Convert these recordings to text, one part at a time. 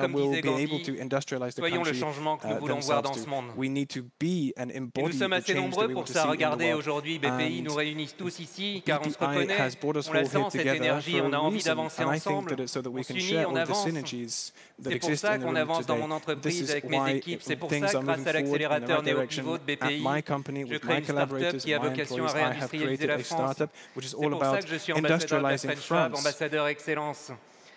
China comme will disait be able Gandhi, to industrialize the soyons le country changement que nous voulons voir dans themselves ce monde. to. We need to be and Et nous embody sommes the assez change that nombreux we want pour to ça. see in the Regardez, world. aujourd'hui, BPI And nous réunissent tous ici, car on se BPI reconnaît, has brought us on la all sent here cette together énergie, for on a a envie reason, d'avancer and I think ensemble. it so that we On can s'unit, share on all the avance. synergies that C'est pour exist ça in the qu'on room avance dans today. mon This entreprise is avec mes why équipes. C'est pour things ça are que moving grâce à forward in the l'accélérateur right direction. NeoPivot de At my BPI, company, je with crée my une start-up collaborators qui a and my vocation à employees, I have réindustrialiser created la a France. startup which is C'est all pour ça about que je suis ambassadeur industrializing d'Astran Schwab, France. ambassadeur excellence.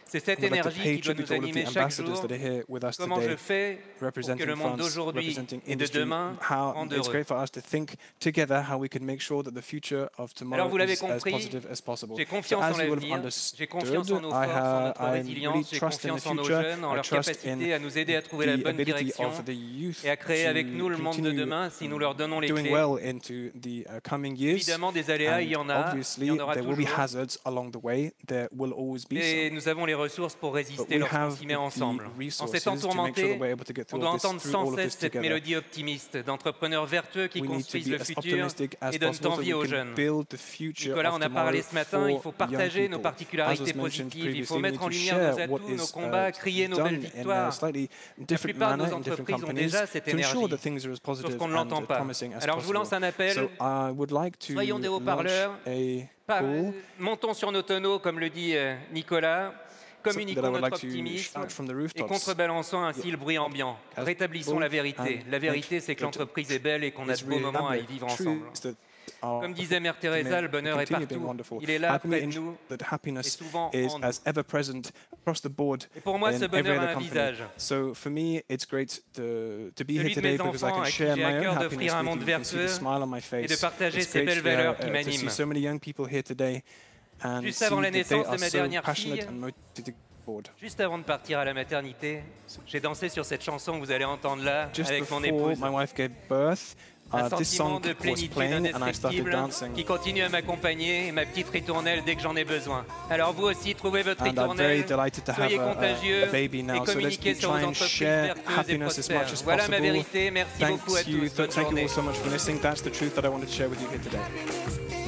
C'est cette And I'd like to énergie pay qui doit tribute nous to all of the animer chaque ambassadors jour. that are here with us Comment je today, fais pour que representing le monde France, d'aujourd'hui representing et de industry. demain How rende it's heureux. great for us to think together how we can make sure that the future of Alors tomorrow vous l'avez is as compris, positive as possible. j'ai So confiance as en you will have l'avenir, understood, j'ai confiance en nos forces, en notre I really résilience, j'ai trust in the confiance en nos future. jeunes, en I leur trust capacité in à nous aider à trouver la the bonne ability direction of the youth et à créer avec to nous le monde de continue demain si nous leur donnons les doing clés. well into the coming years. Évidemment, des aléas, il y en a, il Obviously, y en aura there will be toujours. hazards along the way. There will always be Et some. nous avons les ressources pour But résister we lorsqu'on have s'y met the ensemble. En ces resources temps to make sure that tourmentés, we're able to get on through doit all this, entendre through sans all of cesse this cette together. mélodie optimiste d'entrepreneurs vertueux qui We need to construisent be le as futur optimistic as et donnent possible so envie aux we can jeunes. build the future Nicolas of en a parlé tomorrow ce matin, il for faut young partager nos people. As particularités was mentioned positives, il faut previously, we mettre need en to lumière nos share what atouts, nos is combats, crier nos belles done in a victoires. slightly La different plupart de manner nos in different entreprises ont companies déjà cette to ensure énergie, that things are as sauf positive qu'on ne and l'entend as pas. promising as Alors je vous lance possible. un appel, So I would like to soyons des launch haut-parleurs, a call montons sur nos tonneaux, comme le dit Nicolas, that I communiquons would notre like to optimisme shout from the et rooftops. contrebalançons ainsi le bruit ambiant. As Rétablissons la vérité. and La vérité, c'est que that l'entreprise est belle et qu'on a is de beaux moments à y really vivre the ensemble. truths that are Comme disait Mère Teresa, le bonheur est continue being partout. wonderful. Il est là, How can we près de ensure nous, that et happiness souvent is en nous. as ever present across the board Et pour moi, in ce every bonheur a other un company? visage. So for me, it's great to be here Celui de today mes because I enfants can à qui share j'ai à my own cœur happiness d'offrir un with monde you. You can see the vertueux smile on my et face. de partager It's ces great belles valeurs qui to see m'animent. so many young people here today and Juste see avant la that they naissance de are ma so dernière passionate fille, and motivated. Juste avant de partir à la maternité, j'ai dansé sur cette chanson que vous allez entendre là Just avec mon before épouse. my wife gave birth, Un this sentiment song de was plénitude playing and I started indescriptible dancing. qui continue à m'accompagner et ma petite ritournelle dès que j'en ai besoin. Alors vous aussi, trouvez votre And I'm very ritournelle, delighted to have soyez contagieux a baby et now. So let's communiquez sur vos try and entreprises share vertueuses et happiness as much prospères. as Voilà ma possible. vérité, merci beaucoup à Thank you, tous, bonne thank you journée. all so much for listening. That's the truth that I wanted to share with you here today.